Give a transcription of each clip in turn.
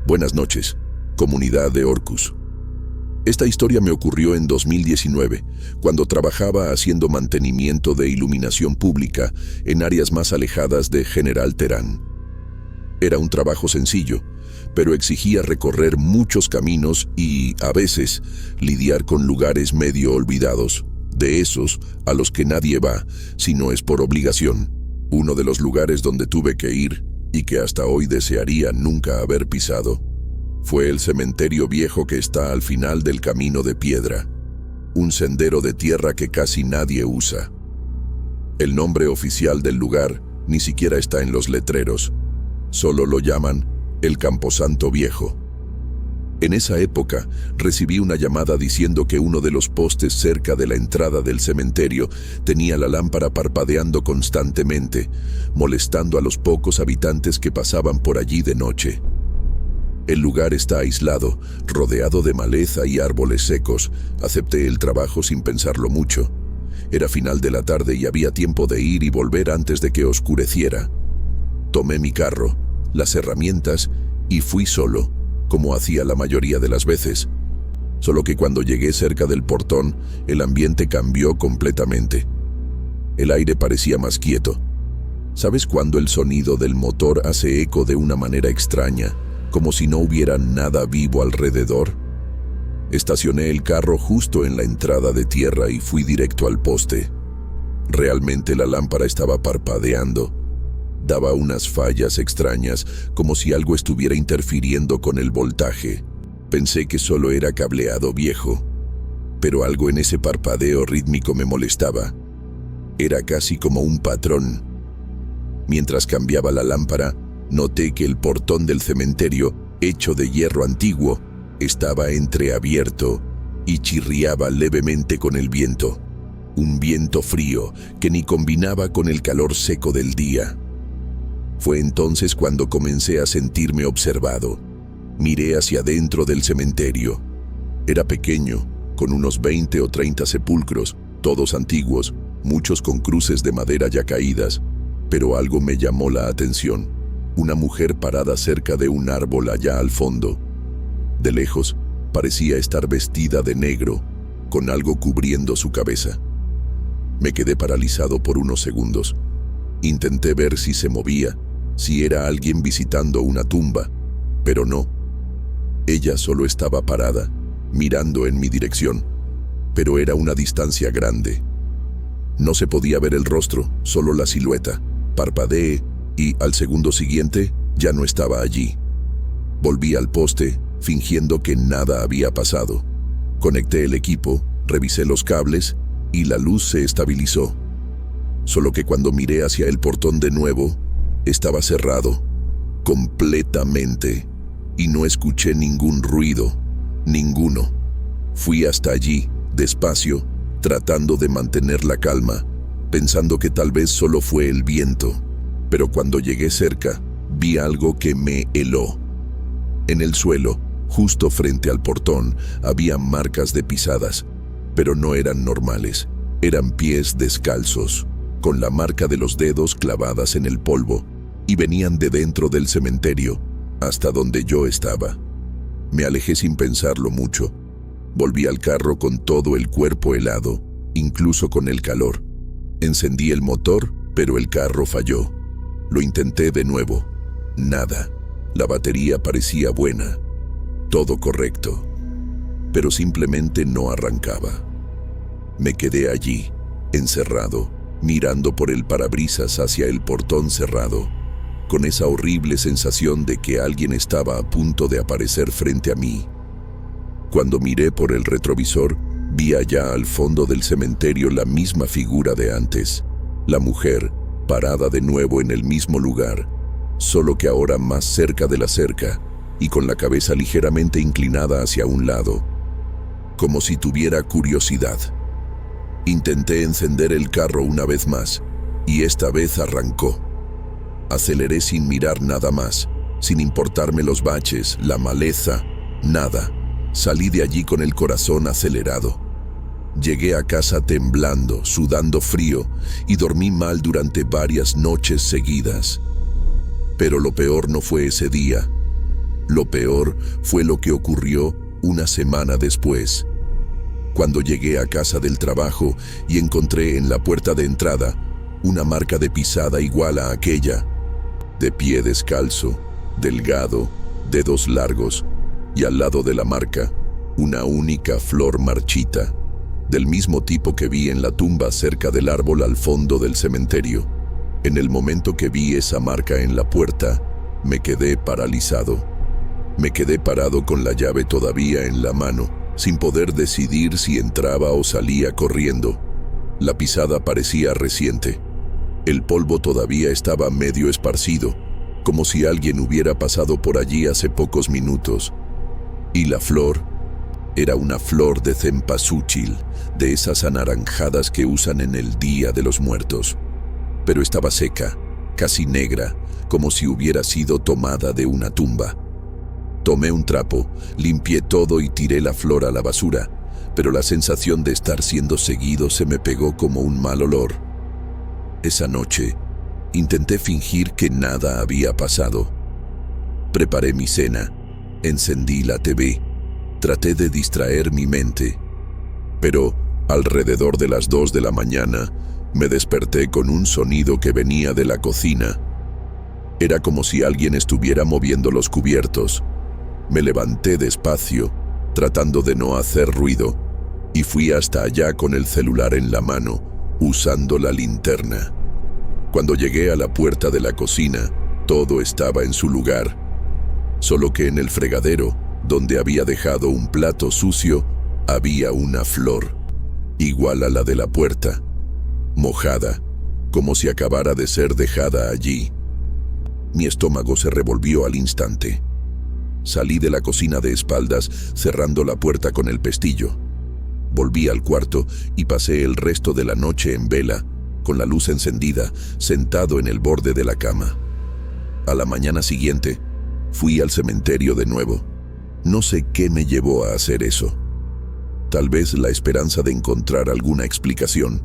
Buenas noches, comunidad de Orcus. Esta historia me ocurrió en 2019, cuando trabajaba haciendo mantenimiento de iluminación pública en áreas más alejadas de General Terán. Era un trabajo sencillo, pero exigía recorrer muchos caminos y, a veces, lidiar con lugares medio olvidados, de esos a los que nadie va si no es por obligación. Uno de los lugares donde tuve que ir, y que hasta hoy desearía nunca haber pisado, fue el cementerio viejo que está al final del camino de piedra, un sendero de tierra que casi nadie usa. El nombre oficial del lugar ni siquiera está en los letreros, solo lo llaman el Camposanto Viejo. En esa época recibí una llamada diciendo que uno de los postes cerca de la entrada del cementerio tenía la lámpara parpadeando constantemente, molestando a los pocos habitantes que pasaban por allí de noche. El lugar está aislado, rodeado de maleza y árboles secos. Acepté el trabajo sin pensarlo mucho. Era final de la tarde y había tiempo de ir y volver antes de que oscureciera. Tomé mi carro, las herramientas y fui solo, como hacía la mayoría de las veces. Solo que cuando llegué cerca del portón, el ambiente cambió completamente. El aire parecía más quieto. ¿Sabes cuando el sonido del motor hace eco de una manera extraña, como si no hubiera nada vivo alrededor? Estacioné el carro justo en la entrada de tierra y fui directo al poste. Realmente la lámpara estaba parpadeando. Daba unas fallas extrañas, como si algo estuviera interfiriendo con el voltaje. Pensé que solo era cableado viejo, pero algo en ese parpadeo rítmico me molestaba. Era casi como un patrón. Mientras cambiaba la lámpara, noté que el portón del cementerio, hecho de hierro antiguo, estaba entreabierto y chirriaba levemente con el viento. Un viento frío que ni combinaba con el calor seco del día. Fue entonces cuando comencé a sentirme observado. Miré hacia adentro del cementerio. Era pequeño, con unos 20 o 30 sepulcros, todos antiguos, muchos con cruces de madera ya caídas, pero algo me llamó la atención. Una mujer parada cerca de un árbol allá al fondo. De lejos, parecía estar vestida de negro, con algo cubriendo su cabeza. Me quedé paralizado por unos segundos. Intenté ver si se movía, si era alguien visitando una tumba, pero no. Ella solo estaba parada, mirando en mi dirección, pero era una distancia grande. No se podía ver el rostro, solo la silueta. Parpadeé y, al segundo siguiente, ya no estaba allí. Volví al poste, fingiendo que nada había pasado. Conecté el equipo, revisé los cables y la luz se estabilizó. Solo que cuando miré hacia el portón de nuevo, estaba cerrado, completamente, y no escuché ningún ruido, ninguno. Fui hasta allí, despacio, tratando de mantener la calma, pensando que tal vez solo fue el viento. Pero cuando llegué cerca, vi algo que me heló. En el suelo, justo frente al portón, había marcas de pisadas, pero no eran normales, eran pies descalzos, con la marca de los dedos clavadas en el polvo, y venían de dentro del cementerio, hasta donde yo estaba. Me alejé sin pensarlo mucho. Volví al carro con todo el cuerpo helado, incluso con el calor. Encendí el motor, pero el carro falló. Lo intenté de nuevo. Nada. La batería parecía buena. Todo correcto. Pero simplemente no arrancaba. Me quedé allí, encerrado, mirando por el parabrisas hacia el portón cerrado, con esa horrible sensación de que alguien estaba a punto de aparecer frente a mí. Cuando miré por el retrovisor, vi allá al fondo del cementerio la misma figura de antes, la mujer, parada de nuevo en el mismo lugar, solo que ahora más cerca de la cerca y con la cabeza ligeramente inclinada hacia un lado, como si tuviera curiosidad. Intenté encender el carro una vez más, y esta vez arrancó. Aceleré sin mirar nada más, sin importarme los baches, la maleza, nada. Salí de allí con el corazón acelerado. Llegué a casa temblando, sudando frío, y dormí mal durante varias noches seguidas. Pero lo peor no fue ese día. Lo peor fue lo que ocurrió una semana después, cuando llegué a casa del trabajo y encontré en la puerta de entrada una marca de pisada igual a aquella, de pie descalzo, delgado, dedos largos, y al lado de la marca, una única flor marchita, del mismo tipo que vi en la tumba cerca del árbol al fondo del cementerio. En el momento que vi esa marca en la puerta, me quedé paralizado. Me quedé parado con la llave todavía en la mano, sin poder decidir si entraba o salía corriendo. La pisada parecía reciente. El polvo todavía estaba medio esparcido, como si alguien hubiera pasado por allí hace pocos minutos. Y la flor era una flor de cempasúchil, de esas anaranjadas que usan en el Día de los Muertos. Pero estaba seca, casi negra, como si hubiera sido tomada de una tumba. Tomé un trapo, limpié todo y tiré la flor a la basura, pero la sensación de estar siendo seguido se me pegó como un mal olor. Esa noche, intenté fingir que nada había pasado. Preparé mi cena, encendí la TV, traté de distraer mi mente, pero alrededor de las 2 de la mañana me desperté con un sonido que venía de la cocina. Era como si alguien estuviera moviendo los cubiertos. Me levanté despacio, tratando de no hacer ruido, y fui hasta allá con el celular en la mano, usando la linterna. Cuando llegué a la puerta de la cocina, todo estaba en su lugar, solo que en el fregadero, donde había dejado un plato sucio, había una flor, igual a la de la puerta, mojada, como si acabara de ser dejada allí. Mi estómago se revolvió al instante. Salí de la cocina de espaldas, cerrando la puerta con el pestillo. Volví al cuarto y pasé el resto de la noche en vela, con la luz encendida, sentado en el borde de la cama. A la mañana siguiente, fui al cementerio de nuevo. No sé qué me llevó a hacer eso. Tal vez la esperanza de encontrar alguna explicación.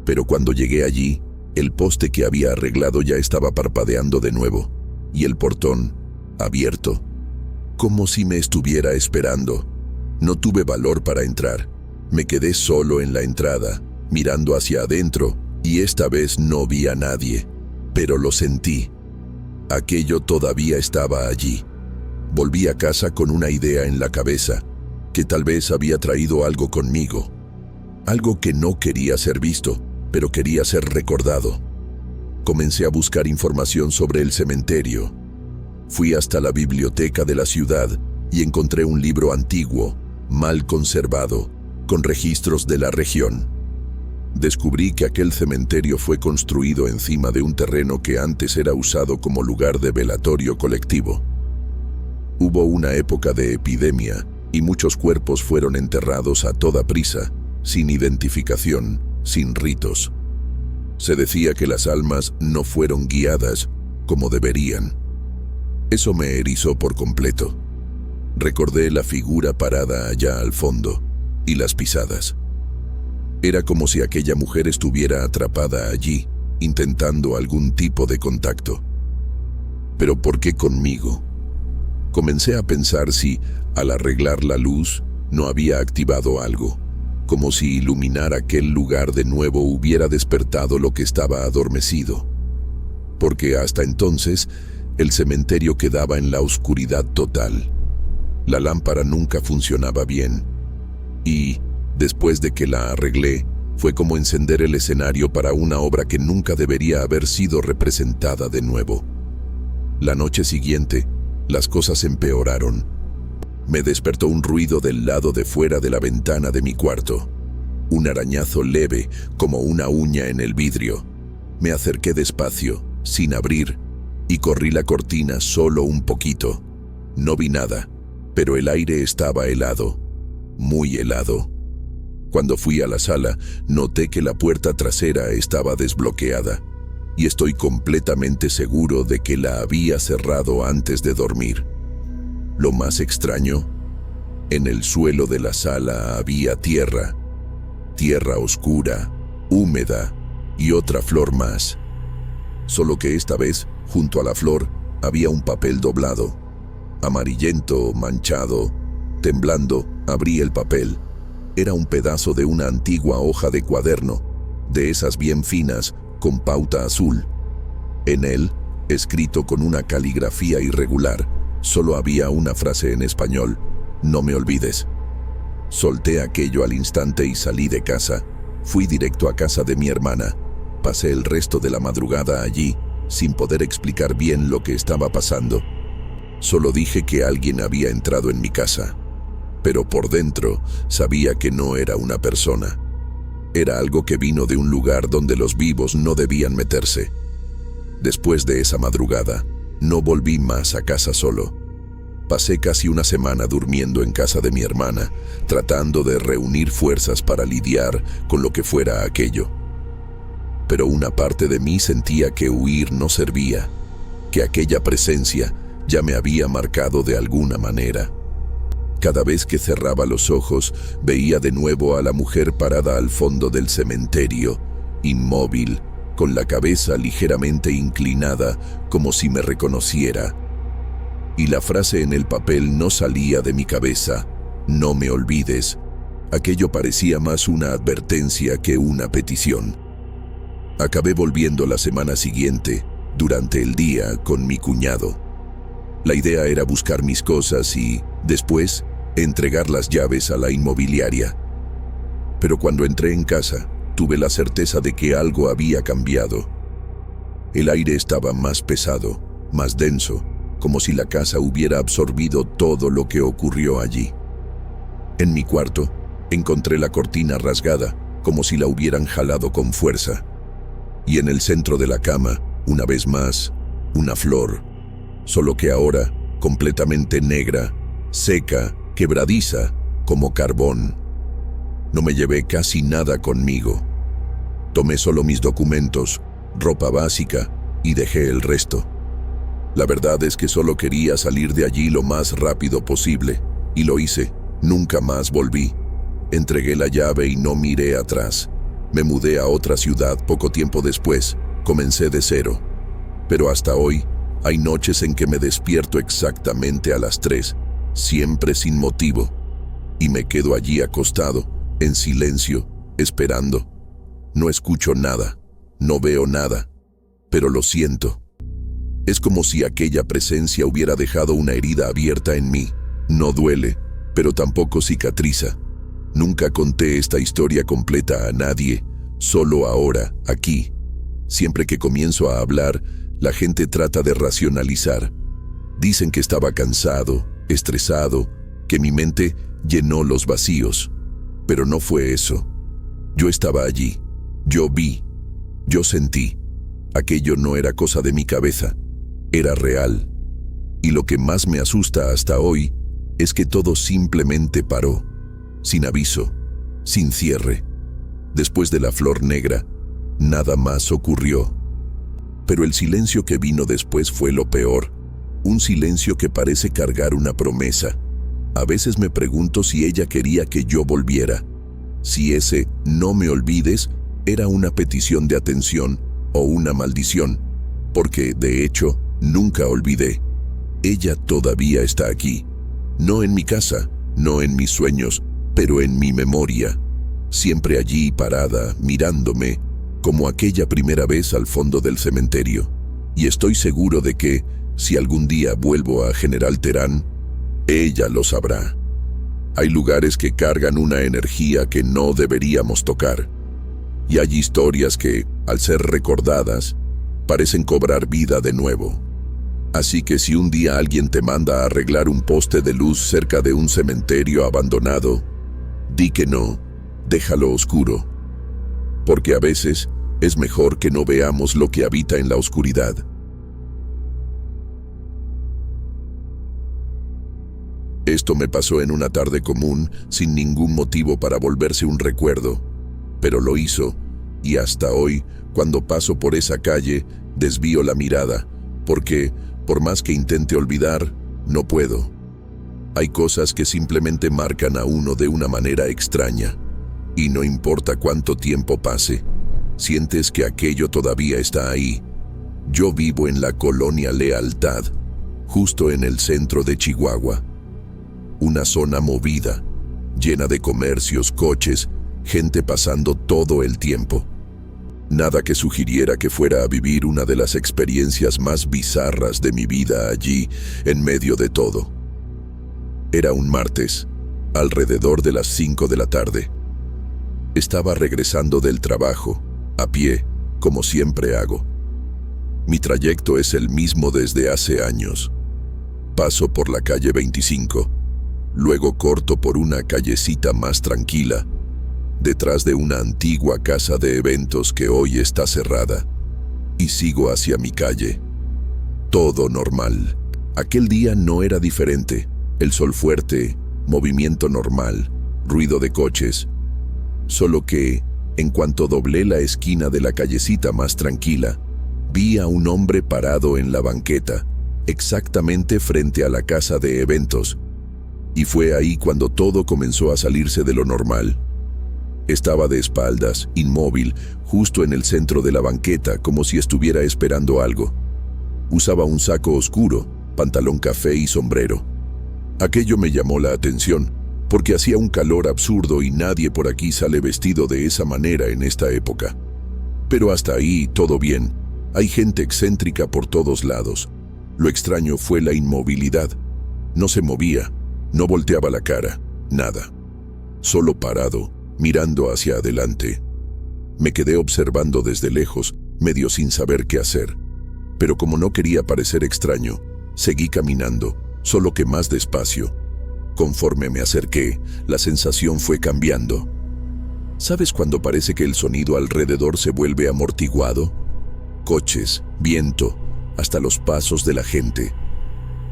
Pero cuando llegué allí, el poste que había arreglado ya estaba parpadeando de nuevo, y el portón, abierto, como si me estuviera esperando. No tuve valor para entrar. Me quedé solo en la entrada, mirando hacia adentro, y esta vez no vi a nadie, pero lo sentí. Aquello todavía estaba allí. Volví a casa con una idea en la cabeza, que tal vez había traído algo conmigo. Algo que no quería ser visto, pero quería ser recordado. Comencé a buscar información sobre el cementerio. Fui hasta la biblioteca de la ciudad y encontré un libro antiguo, mal conservado, con registros de la región. Descubrí que aquel cementerio fue construido encima de un terreno que antes era usado como lugar de velatorio colectivo. Hubo una época de epidemia y muchos cuerpos fueron enterrados a toda prisa, sin identificación, sin ritos. Se decía que las almas no fueron guiadas como deberían. Eso me erizó por completo. Recordé la figura parada allá al fondo y las pisadas. Era como si aquella mujer estuviera atrapada allí, intentando algún tipo de contacto. ¿Pero por qué conmigo? Comencé a pensar si, al arreglar la luz, no había activado algo, como si iluminar aquel lugar de nuevo hubiera despertado lo que estaba adormecido. Porque hasta entonces, el cementerio quedaba en la oscuridad total. La lámpara nunca funcionaba bien, y, después de que la arreglé, fue como encender el escenario para una obra que nunca debería haber sido representada de nuevo. La noche siguiente, las cosas empeoraron. Me despertó un ruido del lado de fuera de la ventana de mi cuarto. Un arañazo leve, como una uña en el vidrio. Me acerqué despacio, sin abrir, y corrí la cortina solo un poquito. No vi nada, pero el aire estaba helado, muy helado. Cuando fui a la sala, noté que la puerta trasera estaba desbloqueada, y estoy completamente seguro de que la había cerrado antes de dormir. Lo más extraño, en el suelo de la sala había tierra oscura, húmeda y otra flor más. Solo que esta vez, junto a la flor, había un papel doblado. amarillento, manchado. Temblando, abrí el papel. Era un pedazo de una antigua hoja de cuaderno, de esas bien finas, con pauta azul. En él, escrito con una caligrafía irregular, solo había una frase en español: no me olvides. Solté aquello al instante y salí de casa. Fui directo a casa de mi hermana. Pasé el resto de la madrugada allí, sin poder explicar bien lo que estaba pasando. Solo dije que alguien había entrado en mi casa, pero por dentro sabía que no era una persona. Era algo que vino de un lugar donde los vivos no debían meterse. Después de esa madrugada, no volví más a casa solo. Pasé casi una semana durmiendo en casa de mi hermana, tratando de reunir fuerzas para lidiar con lo que fuera aquello. Pero una parte de mí sentía que huir no servía, que aquella presencia ya me había marcado de alguna manera. Cada vez que cerraba los ojos, veía de nuevo a la mujer parada al fondo del cementerio, inmóvil, con la cabeza ligeramente inclinada, como si me reconociera. Y la frase en el papel no salía de mi cabeza: no me olvides. Aquello parecía más una advertencia que una petición. Acabé volviendo la semana siguiente, durante el día, con mi cuñado. La idea era buscar mis cosas y, después, entregar las llaves a la inmobiliaria. Pero cuando entré en casa, tuve la certeza de que algo había cambiado. El aire estaba más pesado, más denso, como si la casa hubiera absorbido todo lo que ocurrió allí. En mi cuarto, encontré la cortina rasgada, como si la hubieran jalado con fuerza. Y en el centro de la cama, una vez más, una flor, solo que ahora completamente negra, seca, quebradiza, como carbón. No me llevé casi nada conmigo. Tomé solo mis documentos, ropa básica, y dejé el resto. La verdad es que solo quería salir de allí lo más rápido posible, y lo hice. Nunca más volví. Entregué la llave y no miré atrás. Me mudé a otra ciudad poco tiempo después. Comencé de cero. Pero hasta hoy, hay noches en que me despierto exactamente a las 3, siempre sin motivo, y me quedo allí acostado, en silencio, esperando. No escucho nada, no veo nada, pero lo siento. Es como si aquella presencia hubiera dejado una herida abierta en mí. No duele, pero tampoco cicatriza. Nunca conté esta historia completa a nadie, solo ahora, aquí. Siempre que comienzo a hablar, la gente trata de racionalizar. Dicen que estaba cansado, estresado, que mi mente llenó los vacíos. Pero no fue eso. Yo estaba allí, yo vi, yo sentí. Aquello no era cosa de mi cabeza, era real. Y lo que más me asusta hasta hoy es que todo simplemente paró, sin aviso, sin cierre. Después de la flor negra, nada más ocurrió. Pero el silencio que vino después fue lo peor, un silencio que parece cargar una promesa. A veces me pregunto si ella quería que yo volviera, si ese "no me olvides" era una petición de atención o una maldición, porque, de hecho, nunca olvidé. Ella todavía está aquí, no en mi casa, no en mis sueños, pero en mi memoria, siempre allí parada, mirándome, como aquella primera vez al fondo del cementerio. Y estoy seguro de que, si algún día vuelvo a General Terán, ella lo sabrá. Hay lugares que cargan una energía que no deberíamos tocar. Y hay historias que, al ser recordadas, parecen cobrar vida de nuevo. Así que si un día alguien te manda a arreglar un poste de luz cerca de un cementerio abandonado, di que no, déjalo oscuro. Porque a veces es mejor que no veamos lo que habita en la oscuridad. Esto me pasó en una tarde común, sin ningún motivo para volverse un recuerdo, pero lo hizo, y hasta hoy, cuando paso por esa calle, desvío la mirada, porque, por más que intente olvidar, no puedo. Hay cosas que simplemente marcan a uno de una manera extraña, y no importa cuánto tiempo pase, sientes que aquello todavía está ahí. Yo vivo en la colonia Lealtad, justo en el centro de Chihuahua. Una zona movida, llena de comercios, coches, gente pasando todo el tiempo. Nada que sugiriera que fuera a vivir una de las experiencias más bizarras de mi vida allí, en medio de todo. Era un martes, alrededor de las 5 de la tarde. Estaba regresando del trabajo, a pie, como siempre hago. Mi trayecto es el mismo desde hace años. Paso por la calle 25, luego corto por una callecita más tranquila, detrás de una antigua casa de eventos que hoy está cerrada, y sigo hacia mi calle. Todo normal. Aquel día no era diferente. El sol fuerte, movimiento normal, ruido de coches. Solo que, en cuanto doblé la esquina de la callecita más tranquila, vi a un hombre parado en la banqueta, exactamente frente a la casa de eventos. Y fue ahí cuando todo comenzó a salirse de lo normal. Estaba de espaldas, inmóvil, justo en el centro de la banqueta, como si estuviera esperando algo. Usaba un saco oscuro, pantalón café y sombrero. Aquello me llamó la atención, porque hacía un calor absurdo y nadie por aquí sale vestido de esa manera en esta época. Pero hasta ahí todo bien. Hay gente excéntrica por todos lados. Lo extraño fue la inmovilidad. No se movía, no volteaba la cara, nada. Solo parado, mirando hacia adelante. Me quedé observando desde lejos, medio sin saber qué hacer. Pero como no quería parecer extraño, seguí caminando, solo que más despacio. Conforme me acerqué, la sensación fue cambiando. ¿Sabes cuando parece que el sonido alrededor se vuelve amortiguado? Coches, viento, hasta los pasos de la gente.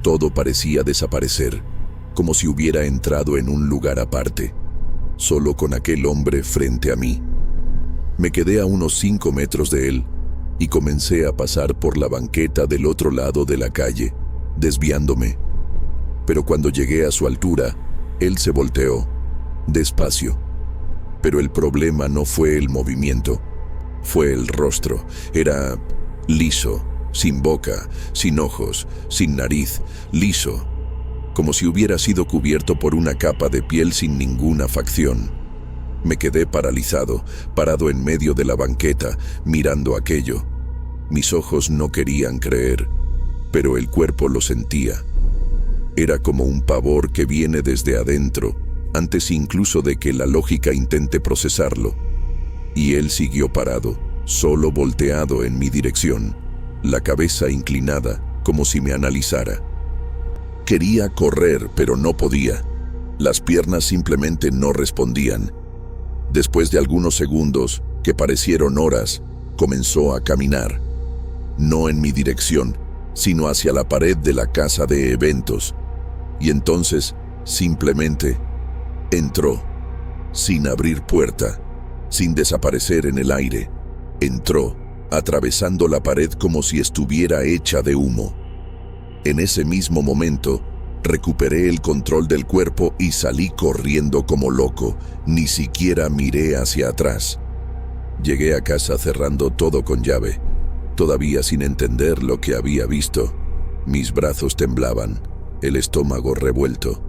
Todo parecía desaparecer, como si hubiera entrado en un lugar aparte, solo con aquel hombre frente a mí. Me quedé a unos 5 metros de él y comencé a pasar por la banqueta del otro lado de la calle, desviándome. Pero cuando llegué a su altura, él se volteó, despacio. Pero el problema no fue el movimiento, fue el rostro. Era liso, sin boca, sin ojos, sin nariz, liso, como si hubiera sido cubierto por una capa de piel sin ninguna facción. Me quedé paralizado, parado en medio de la banqueta, mirando aquello. Mis ojos no querían creer, pero el cuerpo lo sentía. Era como un pavor que viene desde adentro, antes incluso de que la lógica intente procesarlo. Y él siguió parado, solo volteado en mi dirección, la cabeza inclinada, como si me analizara. Quería correr, pero no podía. Las piernas simplemente no respondían. Después de algunos segundos, que parecieron horas, comenzó a caminar. No en mi dirección, sino hacia la pared de la casa de eventos. Y entonces, simplemente, entró, sin abrir puerta, sin desaparecer en el aire. Entró, atravesando la pared como si estuviera hecha de humo. En ese mismo momento, recuperé el control del cuerpo y salí corriendo como loco. Ni siquiera miré hacia atrás. Llegué a casa cerrando todo con llave, todavía sin entender lo que había visto. Mis brazos temblaban, el estómago revuelto.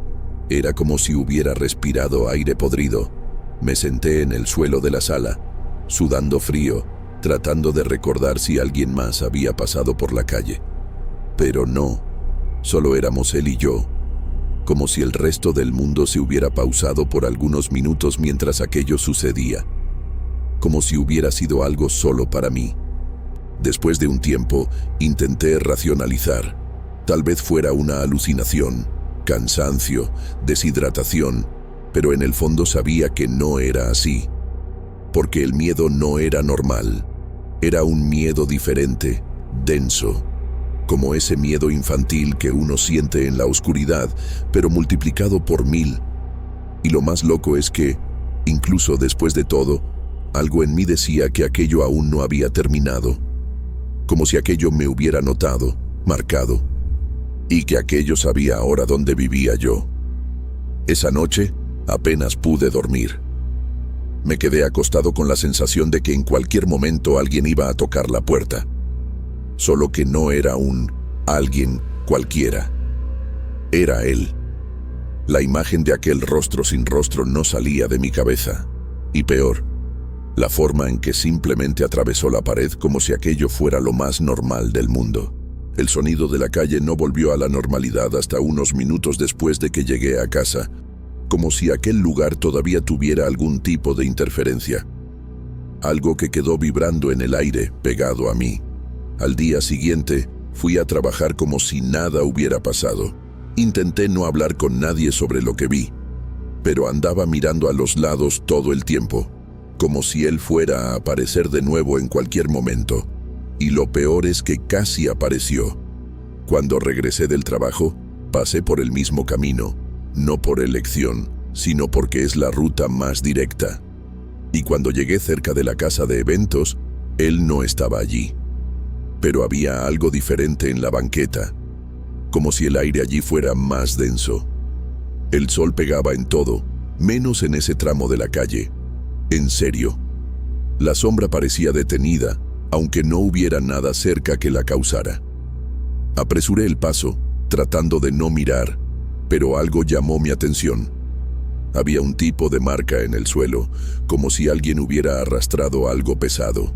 Era como si hubiera respirado aire podrido. Me senté en el suelo de la sala, sudando frío, tratando de recordar si alguien más había pasado por la calle. Pero no, solo éramos él y yo, como si el resto del mundo se hubiera pausado por algunos minutos mientras aquello sucedía, como si hubiera sido algo solo para mí. Después de un tiempo, intenté racionalizar. Tal vez fuera una alucinación, cansancio, deshidratación, pero en el fondo sabía que no era así, porque el miedo no era normal. Era un miedo diferente, denso, como ese miedo infantil que uno siente en la oscuridad, pero multiplicado por 1000. Y lo más loco es que, incluso después de todo, algo en mí decía que aquello aún no había terminado, como si aquello me hubiera notado, marcado, y que aquello sabía ahora dónde vivía yo. Esa noche apenas pude dormir. Me quedé acostado con la sensación de que en cualquier momento alguien iba a tocar la puerta. Solo que no era un alguien cualquiera. Era él. La imagen de aquel rostro sin rostro no salía de mi cabeza. Y peor, la forma en que simplemente atravesó la pared como si aquello fuera lo más normal del mundo. El sonido de la calle no volvió a la normalidad hasta unos minutos después de que llegué a casa, como si aquel lugar todavía tuviera algún tipo de interferencia. Algo que quedó vibrando en el aire, pegado a mí. Al día siguiente, fui a trabajar como si nada hubiera pasado. Intenté no hablar con nadie sobre lo que vi, pero andaba mirando a los lados todo el tiempo, como si él fuera a aparecer de nuevo en cualquier momento. Y lo peor es que casi apareció. Cuando regresé del trabajo, pasé por el mismo camino, no por elección, sino porque es la ruta más directa. Y cuando llegué cerca de la casa de eventos, él no estaba allí. Pero había algo diferente en la banqueta, como si el aire allí fuera más denso. El sol pegaba en todo, menos en ese tramo de la calle. En serio. La sombra parecía detenida, aunque no hubiera nada cerca que la causara. Apresuré el paso, tratando de no mirar, pero algo llamó mi atención. Había un tipo de marca en el suelo, como si alguien hubiera arrastrado algo pesado.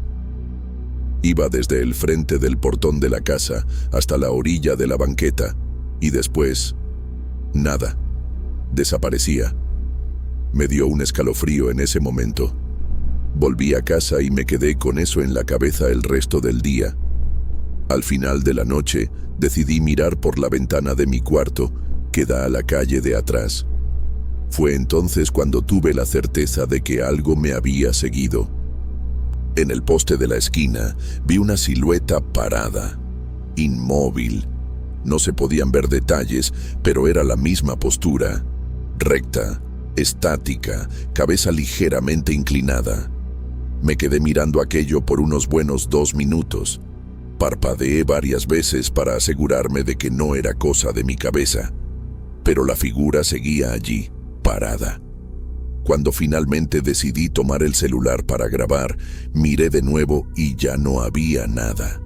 Iba desde el frente del portón de la casa hasta la orilla de la banqueta, y después, nada. Desaparecía. Me dio un escalofrío en ese momento. Volví a casa y me quedé con eso en la cabeza el resto del día. Al final de la noche, decidí mirar por la ventana de mi cuarto, que da a la calle de atrás. Fue entonces cuando tuve la certeza de que algo me había seguido. En el poste de la esquina vi una silueta parada, inmóvil. No se podían ver detalles, pero era la misma postura, recta, estática, cabeza ligeramente inclinada. Me quedé mirando aquello por unos buenos 2 minutos. Parpadeé varias veces para asegurarme de que no era cosa de mi cabeza, pero la figura seguía allí, parada. Cuando finalmente decidí tomar el celular para grabar, miré de nuevo y ya no había nada.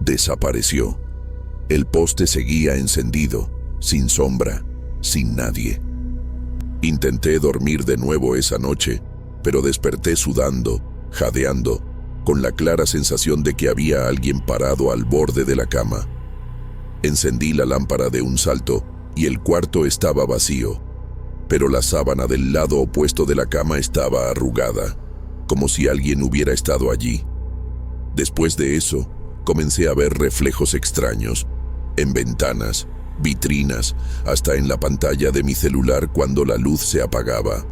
Desapareció. El poste seguía encendido, sin sombra, sin nadie. Intenté dormir de nuevo esa noche, pero desperté sudando, jadeando, con la clara sensación de que había alguien parado al borde de la cama. Encendí la lámpara de un salto y el cuarto estaba vacío, pero la sábana del lado opuesto de la cama estaba arrugada, como si alguien hubiera estado allí. Después de eso, comencé a ver reflejos extraños, en ventanas, vitrinas, hasta en la pantalla de mi celular cuando la luz se apagaba.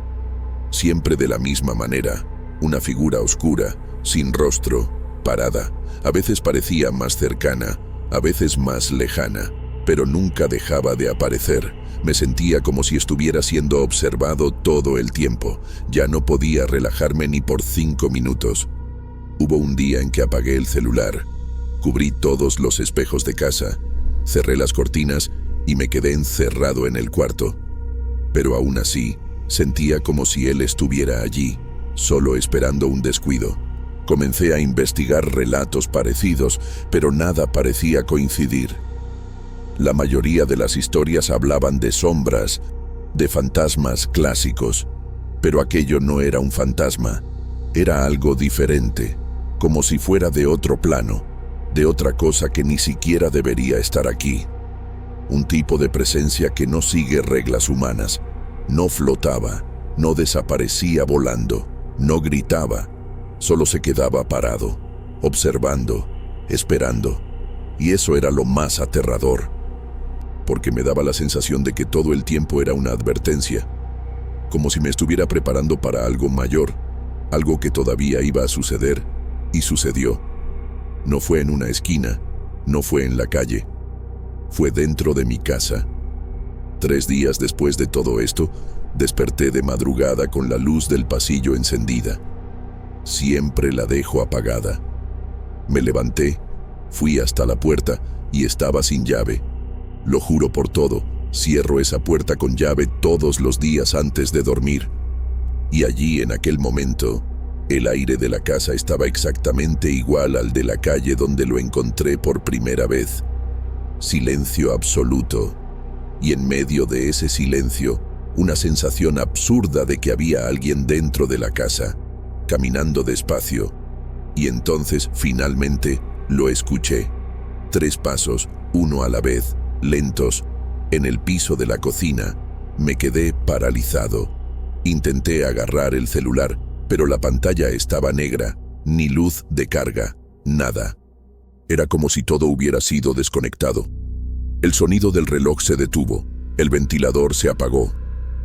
Siempre de la misma manera, una figura oscura, sin rostro, parada. A veces parecía más cercana, a veces más lejana, pero nunca dejaba de aparecer. Me sentía como si estuviera siendo observado todo el tiempo. Ya no podía relajarme ni por 5 minutos. Hubo un día en que apagué el celular, cubrí todos los espejos de casa, cerré las cortinas y me quedé encerrado en el cuarto. Pero aún así, sentía como si él estuviera allí, solo esperando un descuido. Comencé a investigar relatos parecidos, pero nada parecía coincidir. La mayoría de las historias hablaban de sombras, de fantasmas clásicos, pero aquello no era un fantasma, era algo diferente, como si fuera de otro plano, de otra cosa que ni siquiera debería estar aquí. Un tipo de presencia que no sigue reglas humanas, no flotaba, no desaparecía volando, no gritaba, solo se quedaba parado, observando, esperando, y eso era lo más aterrador, porque me daba la sensación de que todo el tiempo era una advertencia, como si me estuviera preparando para algo mayor, algo que todavía iba a suceder, y sucedió. No fue en una esquina, no fue en la calle, fue dentro de mi casa. 3 días después de todo esto, desperté de madrugada con la luz del pasillo encendida. Siempre la dejo apagada. Me levanté, fui hasta la puerta y estaba sin llave. Lo juro por todo, cierro esa puerta con llave todos los días antes de dormir. Y allí, en aquel momento, el aire de la casa estaba exactamente igual al de la calle donde lo encontré por primera vez. silencio absoluto. Y en medio de ese silencio, una sensación absurda de que había alguien dentro de la casa, caminando despacio. Y entonces, finalmente, lo escuché. 3 pasos, uno a la vez, lentos, en el piso de la cocina. Me quedé paralizado. Intenté agarrar el celular, pero la pantalla estaba negra, ni luz de carga, nada. Era como si todo hubiera sido desconectado. El sonido del reloj se detuvo, el ventilador se apagó.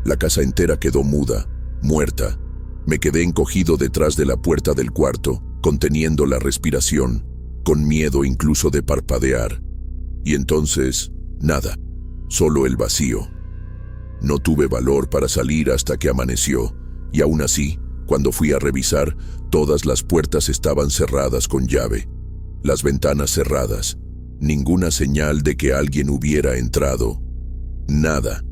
La casa entera quedó muda, muerta. Me quedé encogido detrás de la puerta del cuarto, conteniendo la respiración, con miedo incluso de parpadear. Y entonces, nada, solo el vacío. No tuve valor para salir hasta que amaneció, y aún así, cuando fui a revisar, todas las puertas estaban cerradas con llave, las ventanas cerradas, ninguna señal de que alguien hubiera entrado. Nada,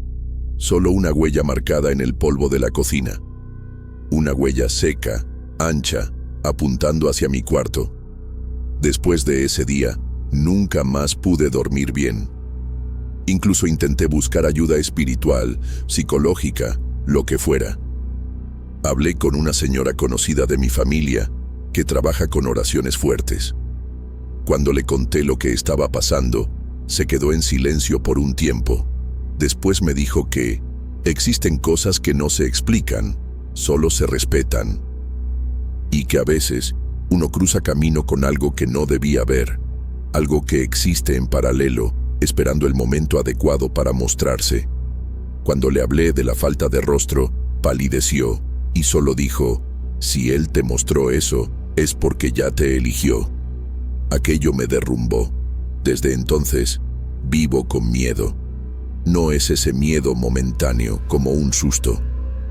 solo una huella marcada en el polvo de la cocina. Una huella seca, ancha, apuntando hacia mi cuarto. Después de ese día, nunca más pude dormir bien. Incluso intenté buscar ayuda espiritual, psicológica, lo que fuera. Hablé con una señora conocida de mi familia, que trabaja con oraciones fuertes. Cuando le conté lo que estaba pasando, se quedó en silencio por un tiempo. Después me dijo que existen cosas que no se explican, solo se respetan. Y que a veces uno cruza camino con algo que no debía ver, algo que existe en paralelo, esperando el momento adecuado para mostrarse. Cuando le hablé de la falta de rostro, palideció y solo dijo: si él te mostró eso, es porque ya te eligió. Aquello me derrumbó. Desde entonces, vivo con miedo. No es ese miedo momentáneo, como un susto.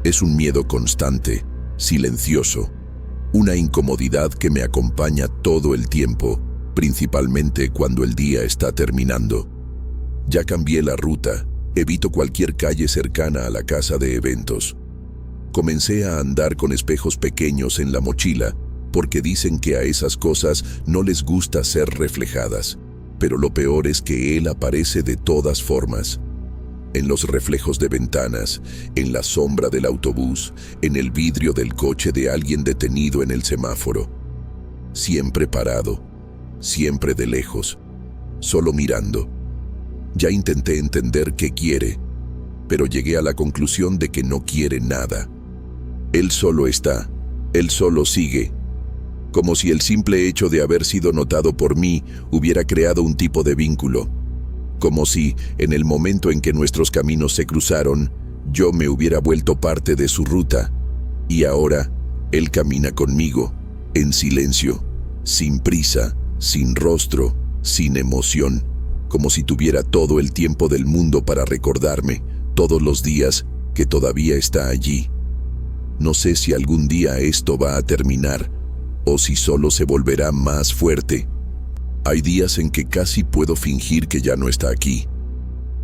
Es un miedo constante, silencioso. Una incomodidad que me acompaña todo el tiempo, principalmente cuando el día está terminando. Ya cambié la ruta, evito cualquier calle cercana a la casa de eventos. Comencé a andar con espejos pequeños en la mochila, porque dicen que a esas cosas no les gusta ser reflejadas. Pero lo peor es que él aparece de todas formas. En los reflejos de ventanas, en la sombra del autobús, en el vidrio del coche de alguien detenido en el semáforo. Siempre parado, siempre de lejos, solo mirando. Ya intenté entender qué quiere, pero llegué a la conclusión de que no quiere nada. Él solo está, él solo sigue, como si el simple hecho de haber sido notado por mí hubiera creado un tipo de vínculo. Como si, en el momento en que nuestros caminos se cruzaron, yo me hubiera vuelto parte de su ruta. Y ahora, él camina conmigo, en silencio, sin prisa, sin rostro, sin emoción, como si tuviera todo el tiempo del mundo para recordarme, todos los días, que todavía está allí. No sé si algún día esto va a terminar, o si solo se volverá más fuerte. Hay días en que casi puedo fingir que ya no está aquí.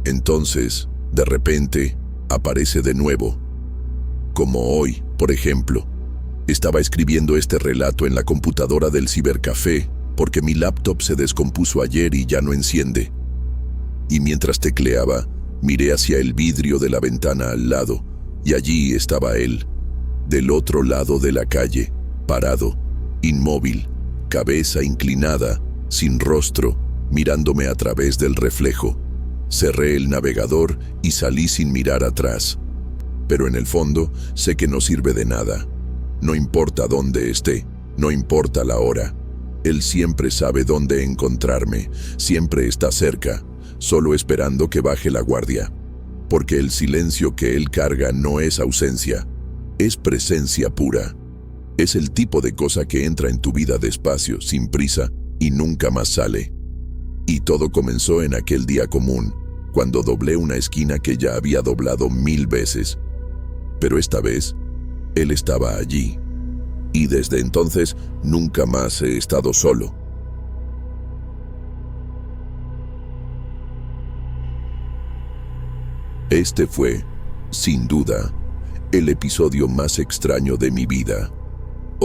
Entonces, de repente, aparece de nuevo. Como hoy, por ejemplo. Estaba escribiendo este relato en la computadora del cibercafé, porque mi laptop se descompuso ayer y ya no enciende. Y mientras tecleaba, miré hacia el vidrio de la ventana al lado, y allí estaba él, del otro lado de la calle, parado, inmóvil, cabeza inclinada, sin rostro, mirándome a través del reflejo. Cerré el navegador y salí sin mirar atrás. Pero en el fondo, sé que no sirve de nada. No importa dónde esté, no importa la hora. Él siempre sabe dónde encontrarme, siempre está cerca, solo esperando que baje la guardia. Porque el silencio que él carga no es ausencia, es presencia pura. Es el tipo de cosa que entra en tu vida despacio, sin prisa, y nunca más sale. Y todo comenzó en aquel día común, cuando doblé una esquina que ya había doblado 1000 veces. Pero esta vez, él estaba allí. Y desde entonces, nunca más he estado solo. Este fue, sin duda, el episodio más extraño de mi vida.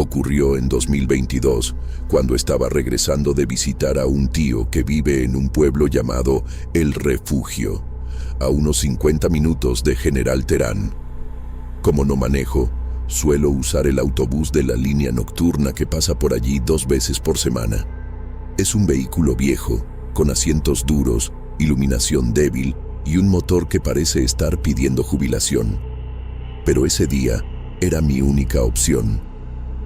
Ocurrió en 2022, cuando estaba regresando de visitar a un tío que vive en un pueblo llamado El Refugio, a unos 50 minutos de General Terán. Como no manejo, suelo usar el autobús de la línea nocturna que pasa por allí 2 veces por semana. Es un vehículo viejo, con asientos duros, iluminación débil y un motor que parece estar pidiendo jubilación. Pero ese día era mi única opción.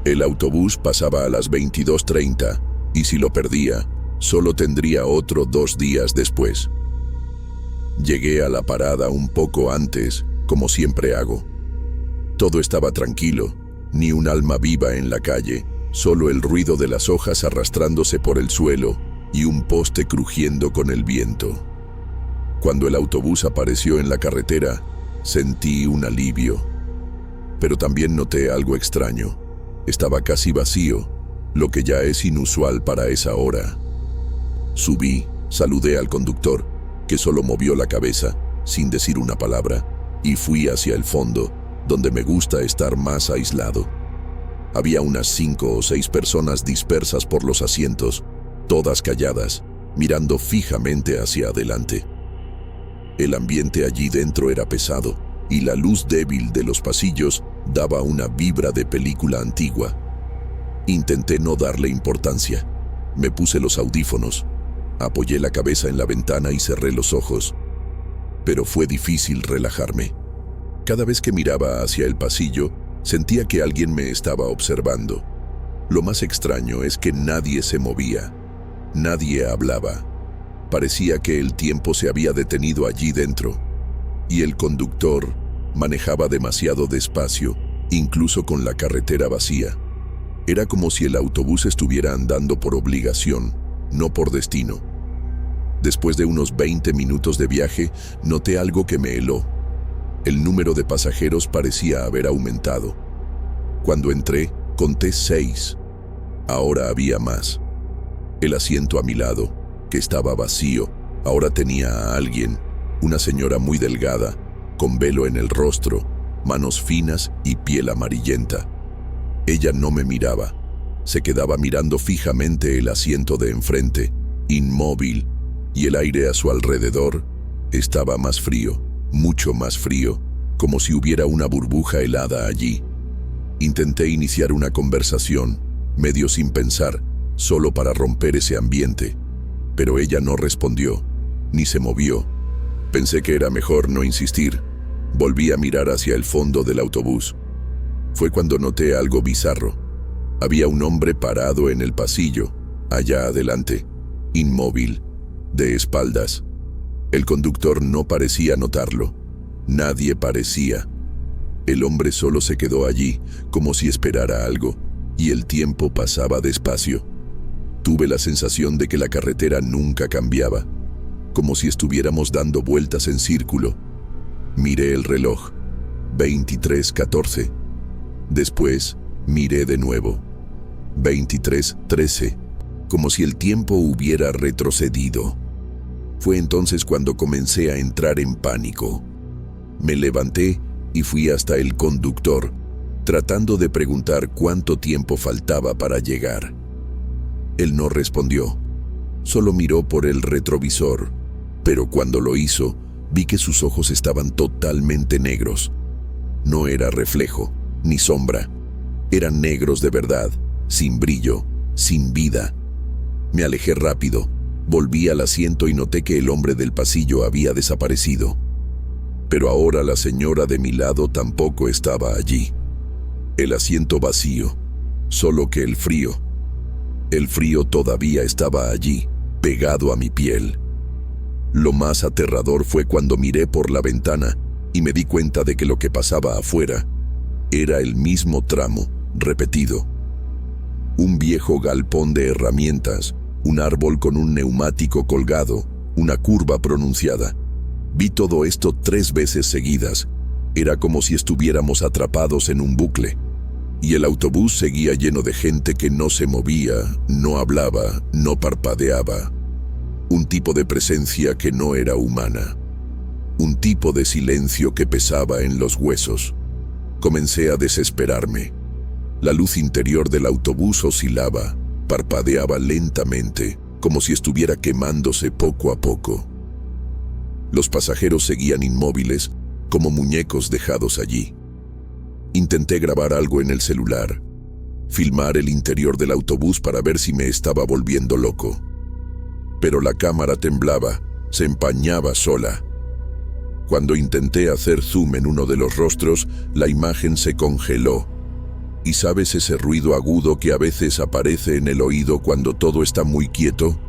El autobús pasaba a las 22:30 y si lo perdía, solo tendría otro 2 días después. Llegué a la parada un poco antes, como siempre hago. Todo estaba tranquilo, ni un alma viva en la calle, solo el ruido de las hojas arrastrándose por el suelo y un poste crujiendo con el viento. Cuando el autobús apareció en la carretera, sentí un alivio. Pero también noté algo extraño. Estaba casi vacío, lo que ya es inusual para esa hora. Subí, saludé al conductor, que solo movió la cabeza, sin decir una palabra, y fui hacia el fondo, donde me gusta estar más aislado. Había unas 5 o 6 personas dispersas por los asientos, todas calladas, mirando fijamente hacia adelante. El ambiente allí dentro era pesado, y la luz débil de los pasillos daba una vibra de película antigua. Intenté no darle importancia. Me puse los audífonos, apoyé la cabeza en la ventana y cerré los ojos. Pero fue difícil relajarme. Cada vez que miraba hacia el pasillo, sentía que alguien me estaba observando. Lo más extraño es que nadie se movía, nadie hablaba. Parecía que el tiempo se había detenido allí dentro, y el conductor manejaba demasiado despacio, incluso con la carretera vacía. Era como si el autobús estuviera andando por obligación, no por destino. Después de unos 20 minutos de viaje, noté algo que me heló. El número de pasajeros parecía haber aumentado. Cuando entré, conté 6. Ahora había más. El asiento a mi lado, que estaba vacío, ahora tenía a alguien, una señora muy delgada, con velo en el rostro, manos finas y piel amarillenta. Ella no me miraba. Se quedaba mirando fijamente el asiento de enfrente, inmóvil, y el aire a su alrededor estaba más frío, mucho más frío, como si hubiera una burbuja helada allí. Intenté iniciar una conversación, medio sin pensar, solo para romper ese ambiente, pero ella no respondió, ni se movió. Pensé que era mejor no insistir. Volví a mirar hacia el fondo del autobús. Fue cuando noté algo bizarro. Había un hombre parado en el pasillo, allá adelante, inmóvil, de espaldas. El conductor no parecía notarlo. Nadie parecía. El hombre solo se quedó allí, como si esperara algo, y el tiempo pasaba despacio. Tuve la sensación de que la carretera nunca cambiaba, como si estuviéramos dando vueltas en círculo. Miré el reloj, 23:14. Después, miré de nuevo, 23:13, como si el tiempo hubiera retrocedido. Fue entonces cuando comencé a entrar en pánico. Me levanté y fui hasta el conductor, tratando de preguntar cuánto tiempo faltaba para llegar. Él no respondió, solo miró por el retrovisor, pero cuando lo hizo, vi que sus ojos estaban totalmente negros. No era reflejo, ni sombra. Eran negros de verdad, sin brillo, sin vida. Me alejé rápido, volví al asiento y noté que el hombre del pasillo había desaparecido. Pero ahora la señora de mi lado tampoco estaba allí. El asiento vacío, solo que el frío todavía estaba allí, pegado a mi piel. Lo más aterrador fue cuando miré por la ventana y me di cuenta de que lo que pasaba afuera era el mismo tramo, repetido. Un viejo galpón de herramientas, un árbol con un neumático colgado, una curva pronunciada. Vi todo esto 3 veces seguidas. Era como si estuviéramos atrapados en un bucle. Y el autobús seguía lleno de gente que no se movía, no hablaba, no parpadeaba. Un tipo de presencia que no era humana. Un tipo de silencio que pesaba en los huesos. Comencé a desesperarme. La luz interior del autobús oscilaba, parpadeaba lentamente, como si estuviera quemándose poco a poco. Los pasajeros seguían inmóviles, como muñecos dejados allí. Intenté grabar algo en el celular, filmar el interior del autobús para ver si me estaba volviendo loco. Pero la cámara temblaba, se empañaba sola. Cuando intenté hacer zoom en uno de los rostros, la imagen se congeló. ¿Y sabes ese ruido agudo que a veces aparece en el oído cuando todo está muy quieto?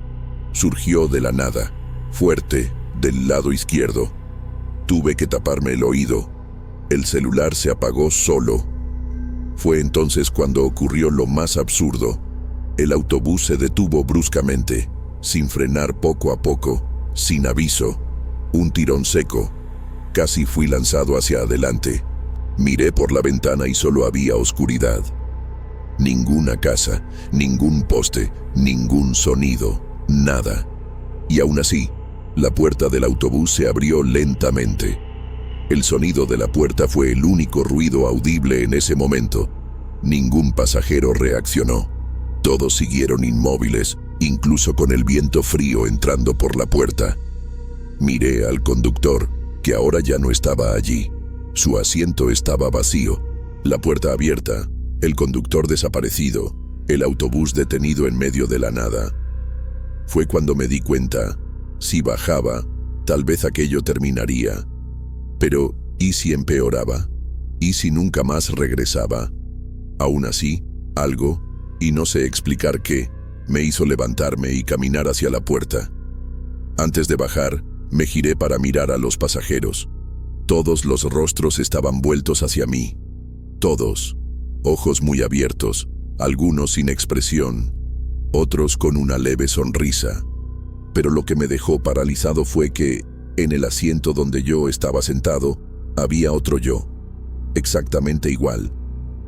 Surgió de la nada, fuerte, del lado izquierdo. Tuve que taparme el oído. El celular se apagó solo. Fue entonces cuando ocurrió lo más absurdo. El autobús se detuvo bruscamente, sin frenar poco a poco, sin aviso. Un tirón seco. Casi fui lanzado hacia adelante. Miré por la ventana y solo había oscuridad. Ninguna casa, ningún poste, ningún sonido, nada. Y aún así, la puerta del autobús se abrió lentamente. El sonido de la puerta fue el único ruido audible en ese momento. Ningún pasajero reaccionó. Todos siguieron inmóviles, incluso con el viento frío entrando por la puerta. Miré al conductor, que ahora ya no estaba allí. Su asiento estaba vacío, la puerta abierta, el conductor desaparecido, el autobús detenido en medio de la nada. Fue cuando me di cuenta, si bajaba, tal vez aquello terminaría. Pero, ¿y si empeoraba? ¿Y si nunca más regresaba? Aún así, algo, y no sé explicar qué, me hizo levantarme y caminar hacia la puerta. Antes de bajar, me giré para mirar a los pasajeros. Todos los rostros estaban vueltos hacia mí. Todos. Ojos muy abiertos, algunos sin expresión, otros con una leve sonrisa. Pero lo que me dejó paralizado fue que, en el asiento donde yo estaba sentado, había otro yo. Exactamente igual.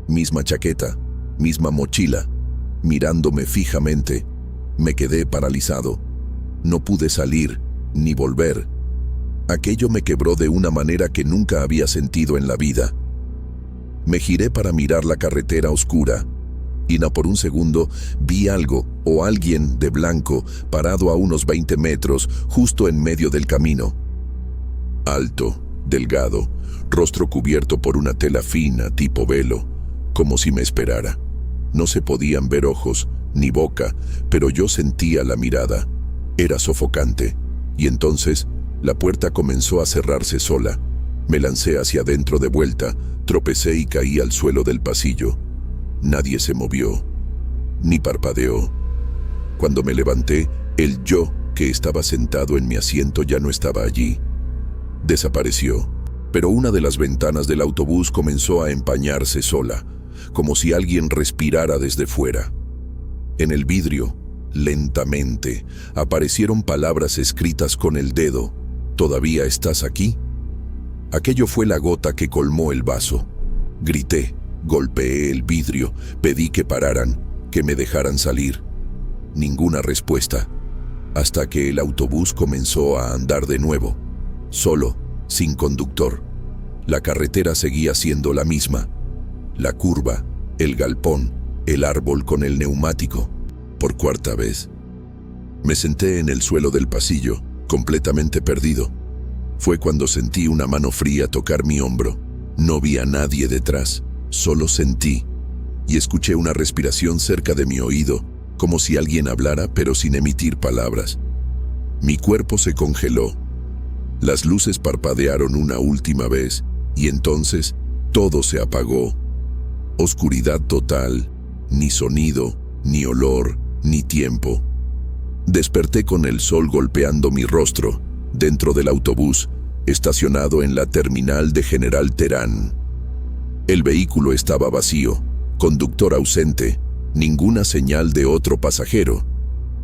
Misma chaqueta, misma mochila. Mirándome fijamente, me quedé paralizado. No pude salir, ni volver. Aquello me quebró de una manera que nunca había sentido en la vida. Me giré para mirar la carretera oscura, y no por un segundo vi algo o alguien de blanco parado a unos 20 metros justo en medio del camino. Alto, delgado, rostro cubierto por una tela fina tipo velo, como si me esperara. No se podían ver ojos ni boca, pero yo sentía la mirada. Era sofocante, y entonces la puerta comenzó a cerrarse sola. Me lancé hacia adentro de vuelta, tropecé y caí al suelo del pasillo. Nadie se movió, ni parpadeó. Cuando me levanté, el yo que estaba sentado en mi asiento ya no estaba allí. Desapareció, pero una de las ventanas del autobús comenzó a empañarse sola, como si alguien respirara desde fuera. En el vidrio, lentamente, aparecieron palabras escritas con el dedo. ¿Todavía estás aquí? Aquello fue la gota que colmó el vaso. Grité, golpeé el vidrio, pedí que pararan, que me dejaran salir. Ninguna respuesta, hasta que el autobús comenzó a andar de nuevo, solo, sin conductor. La carretera seguía siendo la misma. La curva, el galpón, el árbol con el neumático. Por cuarta vez. Me senté en el suelo del pasillo, completamente perdido. Fue cuando sentí una mano fría tocar mi hombro. No vi a nadie detrás, solo sentí. Y escuché una respiración cerca de mi oído, como si alguien hablara pero sin emitir palabras. Mi cuerpo se congeló. Las luces parpadearon una última vez, y entonces todo se apagó. Oscuridad total, ni sonido, ni olor, ni tiempo. Desperté con el sol golpeando mi rostro, dentro del autobús, estacionado en la terminal de General Terán. El vehículo estaba vacío, conductor ausente, ninguna señal de otro pasajero.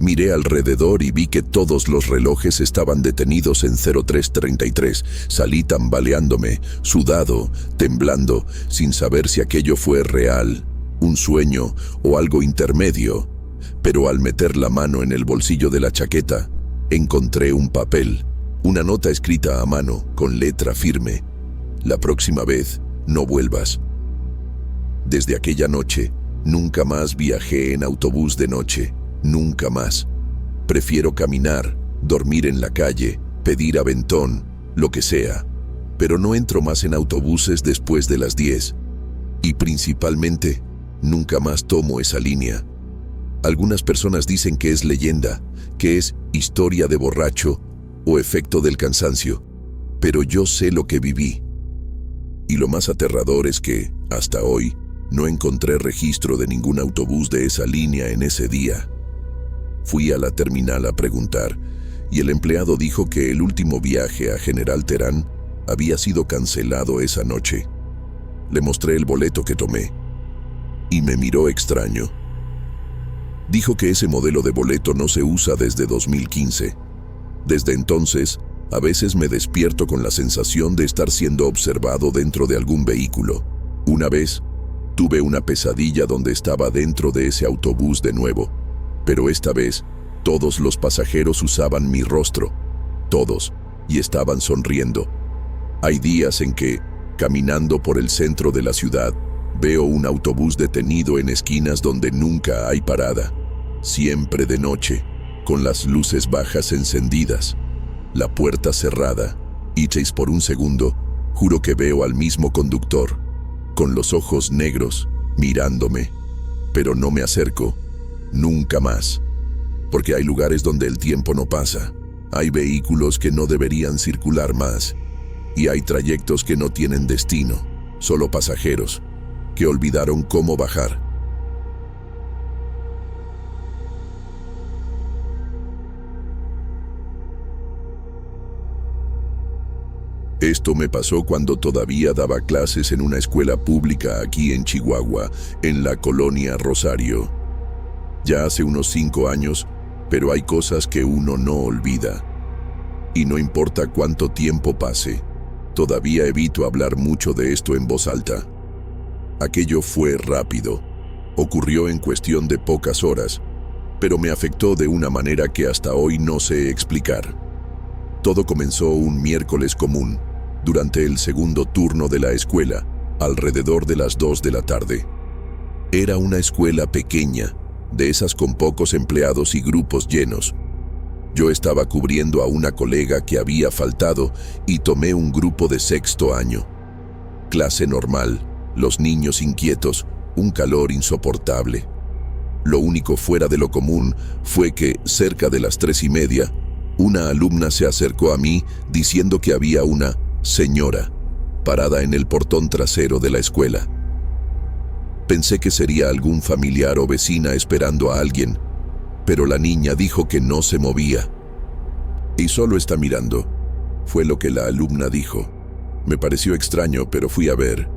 Miré alrededor y vi que todos los relojes estaban detenidos en 03:33. Salí tambaleándome, sudado, temblando, sin saber si aquello fue real, un sueño o algo intermedio. Pero al meter la mano en el bolsillo de la chaqueta, encontré un papel, una nota escrita a mano, con letra firme. La próxima vez, no vuelvas. Desde aquella noche, nunca más viajé en autobús de noche, nunca más. Prefiero caminar, dormir en la calle, pedir aventón, lo que sea, pero no entro más en autobuses después de las 10. Y principalmente, nunca más tomo esa línea. Algunas personas dicen que es leyenda, que es historia de borracho o efecto del cansancio, pero yo sé lo que viví. Y lo más aterrador es que, hasta hoy, no encontré registro de ningún autobús de esa línea en ese día. Fui a la terminal a preguntar, y el empleado dijo que el último viaje a General Terán había sido cancelado esa noche. Le mostré el boleto que tomé, y me miró extraño. Dijo que ese modelo de boleto no se usa desde 2015. Desde entonces, a veces me despierto con la sensación de estar siendo observado dentro de algún vehículo. Una vez, tuve una pesadilla donde estaba dentro de ese autobús de nuevo, pero esta vez, todos los pasajeros usaban mi rostro, todos, y estaban sonriendo. Hay días en que, caminando por el centro de la ciudad, veo un autobús detenido en esquinas donde nunca hay parada, siempre de noche, con las luces bajas encendidas, la puerta cerrada, y por un segundo, juro que veo al mismo conductor, con los ojos negros, mirándome, pero no me acerco, nunca más, porque hay lugares donde el tiempo no pasa, hay vehículos que no deberían circular más, y hay trayectos que no tienen destino, solo pasajeros, que olvidaron cómo bajar. Esto me pasó cuando todavía daba clases en una escuela pública aquí en Chihuahua, en la colonia Rosario. Ya hace unos 5 años, pero hay cosas que uno no olvida. Y no importa cuánto tiempo pase, todavía evito hablar mucho de esto en voz alta. Aquello fue rápido, ocurrió en cuestión de pocas horas, pero me afectó de una manera que hasta hoy no sé explicar. Todo comenzó un miércoles común, durante el segundo turno de la escuela, alrededor de las 2 de la tarde. Era una escuela pequeña, de esas con pocos empleados y grupos llenos. Yo estaba cubriendo a una colega que había faltado y tomé un grupo de 6º año. Clase normal, los niños inquietos, un calor insoportable. Lo único fuera de lo común fue que, cerca de las 3:30, una alumna se acercó a mí diciendo que había una señora parada en el portón trasero de la escuela. Pensé que sería algún familiar o vecina esperando a alguien, pero la niña dijo que no se movía. Y solo está mirando, fue lo que la alumna dijo. Me pareció extraño, pero fui a ver.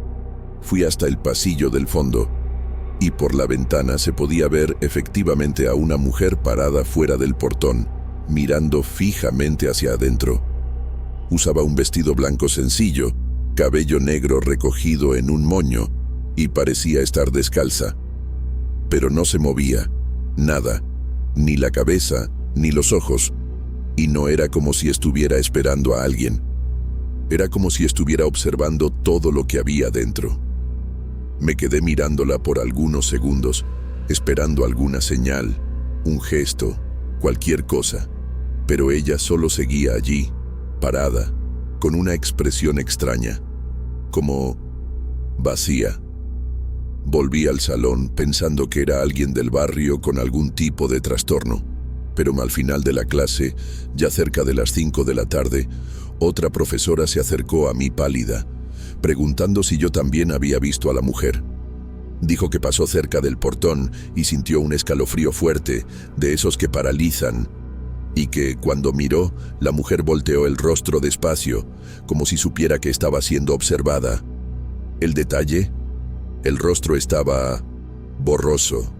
Fui hasta el pasillo del fondo, y por la ventana se podía ver efectivamente a una mujer parada fuera del portón, mirando fijamente hacia adentro. Usaba un vestido blanco sencillo, cabello negro recogido en un moño, y parecía estar descalza. Pero no se movía, nada, ni la cabeza, ni los ojos, y no era como si estuviera esperando a alguien. Era como si estuviera observando todo lo que había dentro. Me quedé mirándola por algunos segundos, esperando alguna señal, un gesto, cualquier cosa, pero ella solo seguía allí, parada, con una expresión extraña, como vacía. Volví al salón pensando que era alguien del barrio con algún tipo de trastorno, pero al final de la clase, ya cerca de las 5 de la tarde, otra profesora se acercó a mí pálida, preguntando si yo también había visto a la mujer. Dijo que pasó cerca del portón y sintió un escalofrío fuerte, de esos que paralizan, y que, cuando miró, la mujer volteó el rostro despacio, como si supiera que estaba siendo observada. El detalle: el rostro estaba borroso.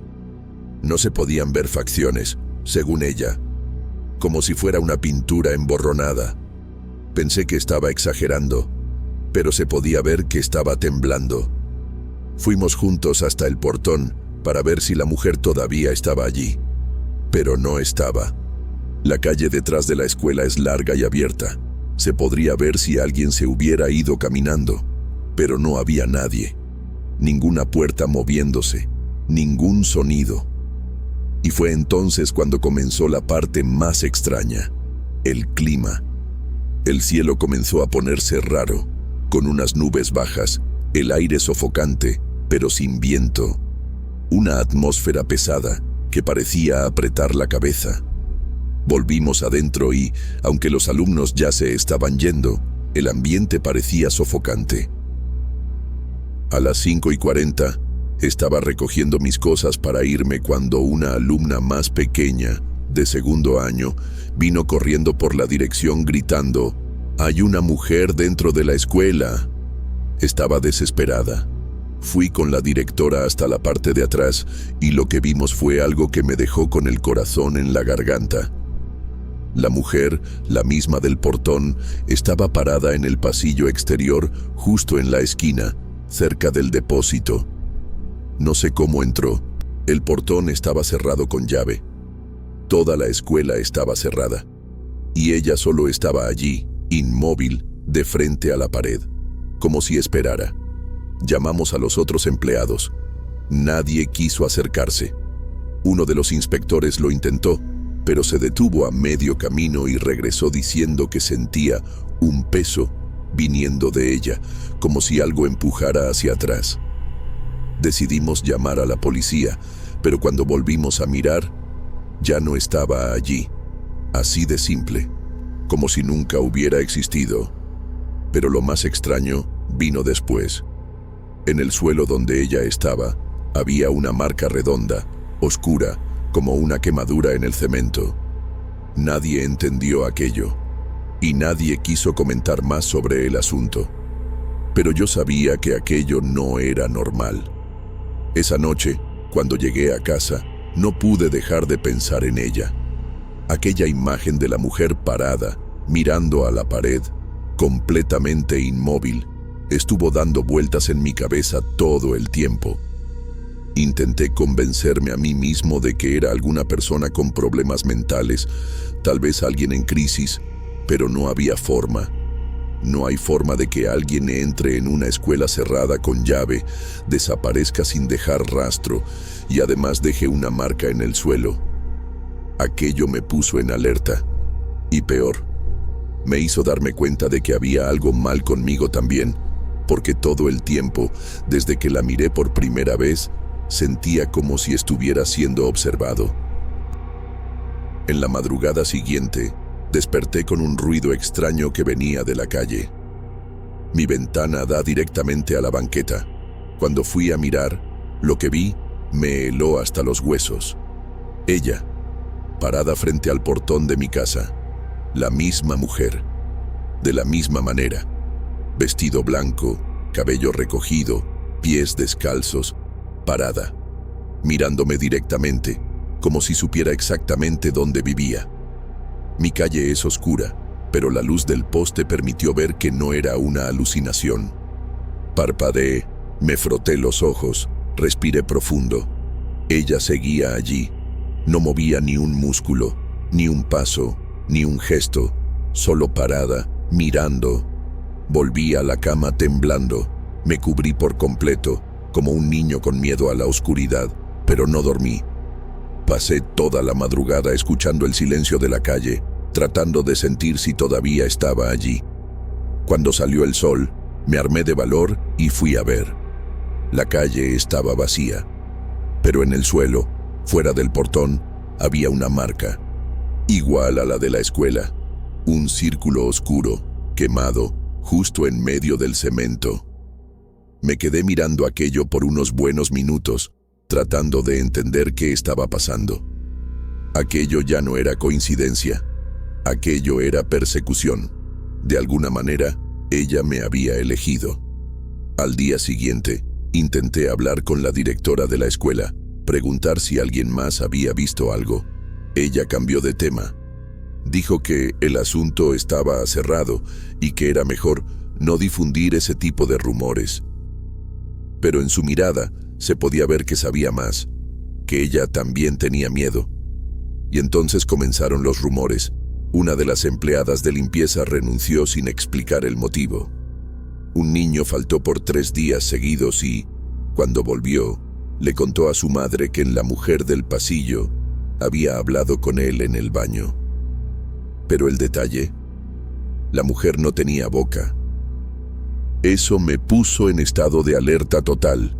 No se podían ver facciones, según ella, como si fuera una pintura emborronada. Pensé que estaba exagerando, pero se podía ver que estaba temblando. Fuimos juntos hasta el portón para ver si la mujer todavía estaba allí, pero no estaba. La calle detrás de la escuela es larga y abierta. Se podría ver si alguien se hubiera ido caminando, pero no había nadie. ninguna puerta moviéndose, ningún sonido. Y fue entonces cuando comenzó la parte más extraña, el clima. El cielo comenzó a ponerse raro, con unas nubes bajas, el aire sofocante, pero sin viento. Una atmósfera pesada que parecía apretar la cabeza. Volvimos adentro y, aunque los alumnos ya se estaban yendo, el ambiente parecía sofocante. A las 5:40, estaba recogiendo mis cosas para irme cuando una alumna más pequeña, de segundo año, vino corriendo por la dirección gritando: «¡Hay una mujer dentro de la escuela!». Estaba desesperada. Fui con la directora hasta la parte de atrás y lo que vimos fue algo que me dejó con el corazón en la garganta. La mujer, la misma del portón, estaba parada en el pasillo exterior, justo en la esquina, cerca del depósito. No sé cómo entró. El portón estaba cerrado con llave. Toda la escuela estaba cerrada. Y ella solo estaba allí, inmóvil, de frente a la pared, como si esperara. Llamamos a los otros empleados. Nadie quiso acercarse. Uno de los inspectores lo intentó, pero se detuvo a medio camino y regresó diciendo que sentía un peso viniendo de ella, como si algo empujara hacia atrás. Decidimos llamar a la policía, pero cuando volvimos a mirar, ya no estaba allí. Así de simple, como si nunca hubiera existido. Pero lo más extraño vino después. En el suelo donde ella estaba, había una marca redonda, oscura, como una quemadura en el cemento. Nadie entendió aquello, y nadie quiso comentar más sobre el asunto. Pero yo sabía que aquello no era normal. Esa noche, cuando llegué a casa, no pude dejar de pensar en ella. Aquella imagen de la mujer parada, mirando a la pared, completamente inmóvil, estuvo dando vueltas en mi cabeza todo el tiempo. Intenté convencerme a mí mismo de que era alguna persona con problemas mentales, tal vez alguien en crisis, pero no había forma. No hay forma de que alguien entre en una escuela cerrada con llave, desaparezca sin dejar rastro y además deje una marca en el suelo. Aquello me puso en alerta. Y peor, me hizo darme cuenta de que había algo mal conmigo también, porque todo el tiempo, desde que la miré por primera vez, sentía como si estuviera siendo observado. En la madrugada siguiente, desperté con un ruido extraño que venía de la calle. Mi ventana da directamente a la banqueta. Cuando fui a mirar, lo que vi me heló hasta los huesos. Ella, parada frente al portón de mi casa, la misma mujer, de la misma manera, vestido blanco, cabello recogido, pies descalzos, parada, mirándome directamente, como si supiera exactamente dónde vivía. Mi calle es oscura, pero la luz del poste permitió ver que no era una alucinación. Parpadeé, me froté los ojos, respiré profundo. Ella seguía allí. No movía ni un músculo, ni un paso, ni un gesto, solo parada, mirando. Volví a la cama temblando. Me cubrí por completo, como un niño con miedo a la oscuridad, pero no dormí. Pasé toda la madrugada escuchando el silencio de la calle, tratando de sentir si todavía estaba allí. Cuando salió el sol, me armé de valor y fui a ver. La calle estaba vacía, pero en el suelo, fuera del portón, había una marca, igual a la de la escuela, un círculo oscuro, quemado, justo en medio del cemento. Me quedé mirando aquello por unos buenos minutos, tratando de entender qué estaba pasando. Aquello ya no era coincidencia, aquello era persecución. De alguna manera, ella me había elegido. Al día siguiente, intenté hablar con la directora de la escuela, preguntar si alguien más había visto algo. Ella cambió de tema. Dijo que el asunto estaba cerrado y que era mejor no difundir ese tipo de rumores. Pero en su mirada se podía ver que sabía más, que ella también tenía miedo. Y entonces comenzaron los rumores. Una de las empleadas de limpieza renunció sin explicar el motivo. Un niño faltó por 3 días seguidos y, Cuando volvió, le contó a su madre que la mujer del pasillo había hablado con él en el baño. Pero el detalle, la mujer no tenía boca. Eso me puso en estado de alerta total.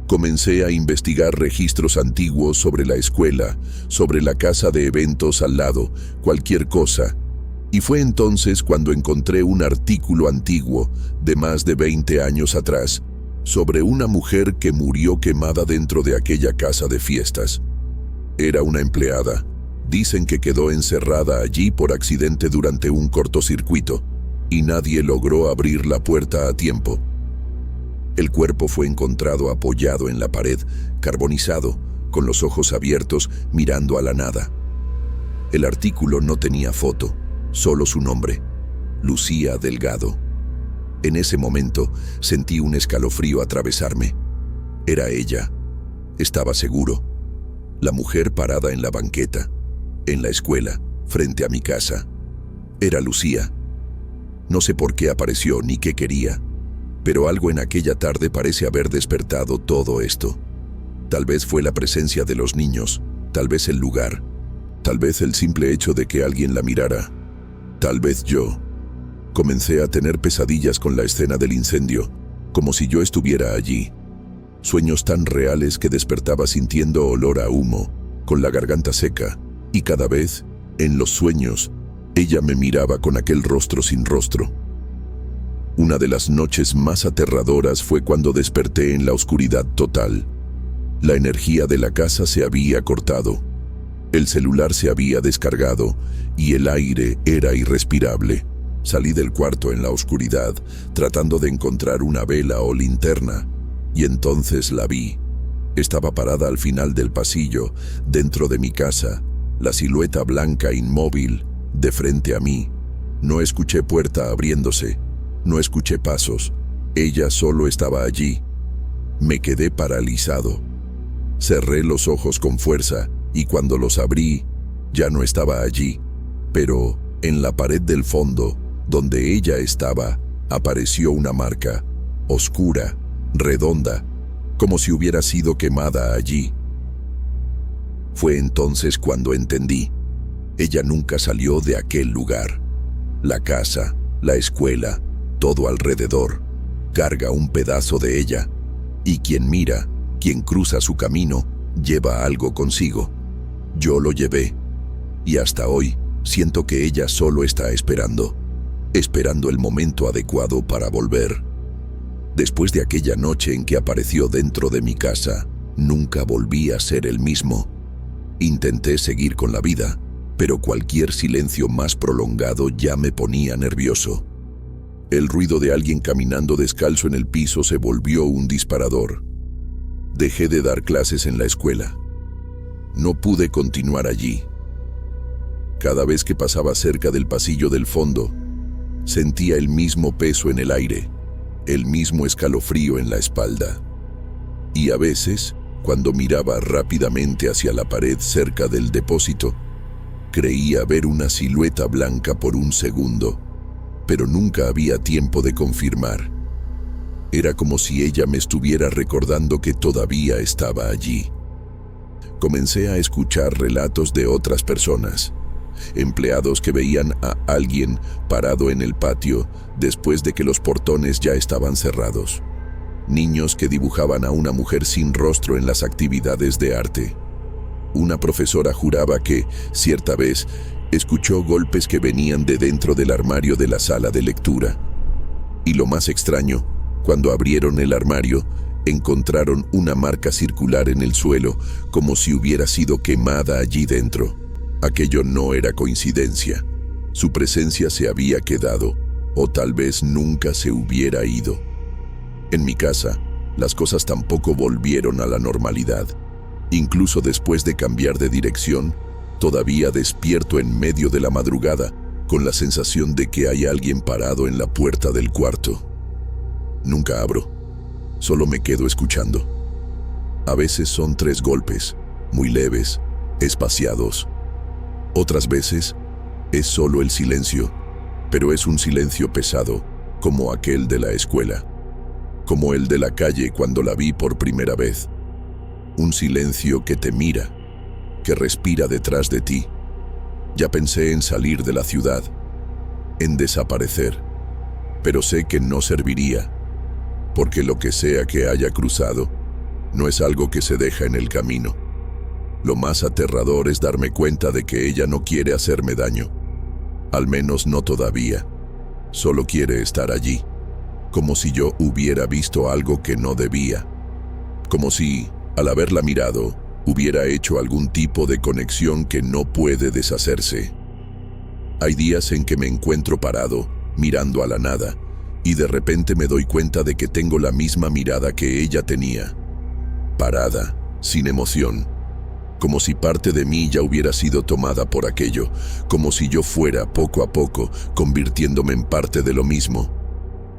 Comencé a investigar registros antiguos sobre la escuela, sobre la casa de eventos al lado, cualquier cosa. Y fue entonces cuando encontré un artículo antiguo de más de 20 años atrás sobre una mujer que murió quemada dentro de aquella casa de fiestas. Era una empleada. Dicen que quedó encerrada allí por accidente durante un cortocircuito y nadie logró abrir la puerta a tiempo. El cuerpo fue encontrado apoyado en la pared, carbonizado, con los ojos abiertos, mirando a la nada. El artículo no tenía foto, solo su nombre, Lucía Delgado. En ese momento sentí un escalofrío atravesarme. Era ella. Estaba seguro. La mujer parada en la banqueta, en la escuela, frente a mi casa. Era Lucía. No sé por qué apareció ni qué quería, pero algo en aquella tarde parece haber despertado todo esto. Tal vez fue la presencia de los niños, tal vez el lugar, tal vez el simple hecho de que alguien la mirara, tal vez yo. Comencé a tener pesadillas con la escena del incendio, como si yo estuviera allí. Sueños tan reales que despertaba sintiendo olor a humo, con la garganta seca, y cada vez, en los sueños, ella me miraba con aquel rostro sin rostro. Una de las noches más aterradoras fue cuando desperté en la oscuridad total. La energía de la casa se había cortado. El celular se había descargado y el aire era irrespirable. Salí del cuarto en la oscuridad, tratando de encontrar una vela o linterna, y entonces la vi. Estaba parada al final del pasillo, dentro de mi casa, la silueta blanca inmóvil, de frente a mí. No escuché puerta abriéndose, no escuché pasos. Ella solo estaba allí. Me quedé paralizado. Cerré los ojos con fuerza y cuando los abrí, ya no estaba allí. Pero en la pared del fondo, donde ella estaba, apareció una marca, oscura, redonda, como si hubiera sido quemada allí. Fue entonces cuando entendí. Ella nunca salió de aquel lugar. La casa, la escuela, todo alrededor, carga un pedazo de ella. Y quien mira, quien cruza su camino, lleva algo consigo. Yo lo llevé. Y hasta hoy, siento que ella solo está esperando el momento adecuado para volver. Después de aquella noche en que apareció dentro de mi casa, nunca volví a ser el mismo. Intenté seguir con la vida, pero cualquier silencio más prolongado ya me ponía nervioso. El ruido de alguien caminando descalzo en el piso se volvió un disparador. Dejé de dar clases en la escuela. No pude continuar allí. Cada vez que pasaba cerca del pasillo del fondo, sentía el mismo peso en el aire, el mismo escalofrío en la espalda. Y a veces, cuando miraba rápidamente hacia la pared cerca del depósito, creía ver una silueta blanca por un segundo, pero nunca había tiempo de confirmar. Era como si ella me estuviera recordando que todavía estaba allí. Comencé a escuchar relatos de otras personas, empleados que veían a alguien parado en el patio después de que los portones ya estaban cerrados. Niños que dibujaban a una mujer sin rostro en las actividades de arte. Una profesora juraba que, cierta vez, escuchó golpes que venían de dentro del armario de la sala de lectura. Y lo más extraño, cuando abrieron el armario, encontraron una marca circular en el suelo, como si hubiera sido quemada allí dentro. Aquello no era coincidencia. Su presencia se había quedado, o tal vez nunca se hubiera ido. En mi casa, las cosas tampoco volvieron a la normalidad. Incluso después de cambiar de dirección, todavía despierto en medio de la madrugada, con la sensación de que hay alguien parado en la puerta del cuarto. Nunca abro, solo me quedo escuchando. A veces son 3 golpes, muy leves, espaciados. Otras veces es solo el silencio, pero es un silencio pesado, como aquel de la escuela. como el de la calle cuando la vi por primera vez. Un silencio que te mira, que respira detrás de ti. Ya pensé en salir de la ciudad, en desaparecer, pero sé que no serviría, porque lo que sea que haya cruzado, no es algo que se deja en el camino. Lo más aterrador es darme cuenta de que ella no quiere hacerme daño, al menos no todavía. Solo quiere estar allí, como si yo hubiera visto algo que no debía, como si, al haberla mirado, hubiera hecho algún tipo de conexión que no puede deshacerse. Hay días en que me encuentro parado, mirando a la nada, y de repente me doy cuenta de que tengo la misma mirada que ella tenía. Parada, sin emoción, como si parte de mí ya hubiera sido tomada por aquello, como si yo fuera, poco a poco, convirtiéndome en parte de lo mismo.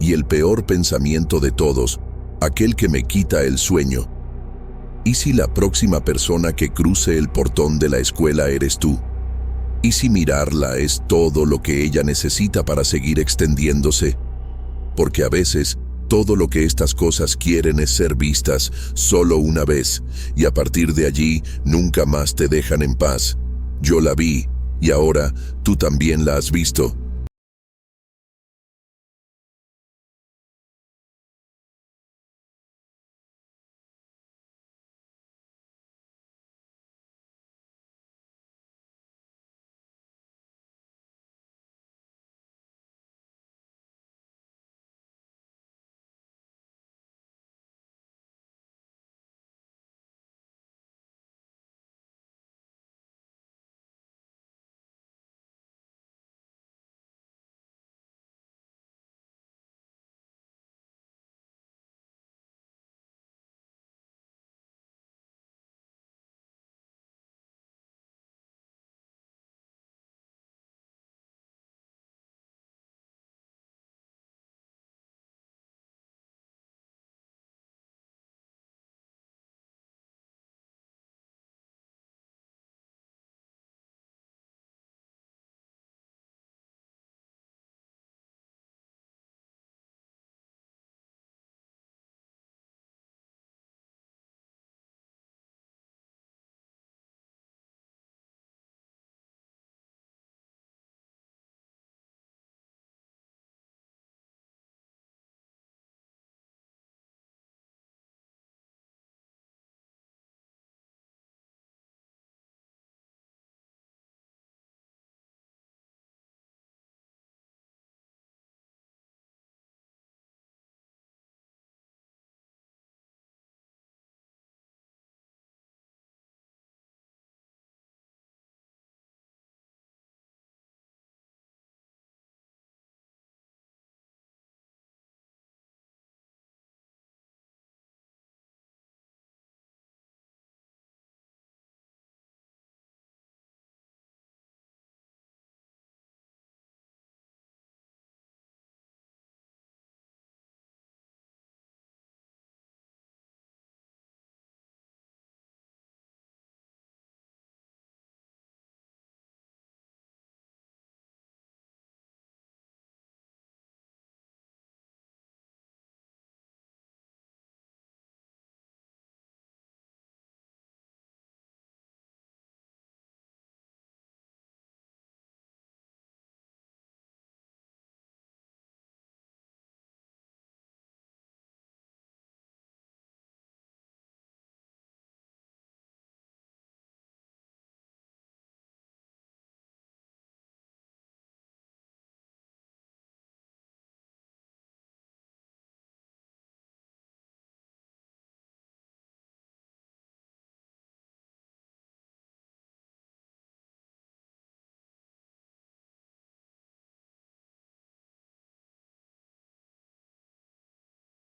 Y el peor pensamiento de todos, aquel que me quita el sueño: ¿y si la próxima persona que cruce el portón de la escuela eres tú? ¿Y si mirarla es todo lo que ella necesita para seguir extendiéndose? Porque a veces, todo lo que estas cosas quieren es ser vistas solo una vez, y a partir de allí nunca más te dejan en paz. Yo la vi, y ahora tú también la has visto.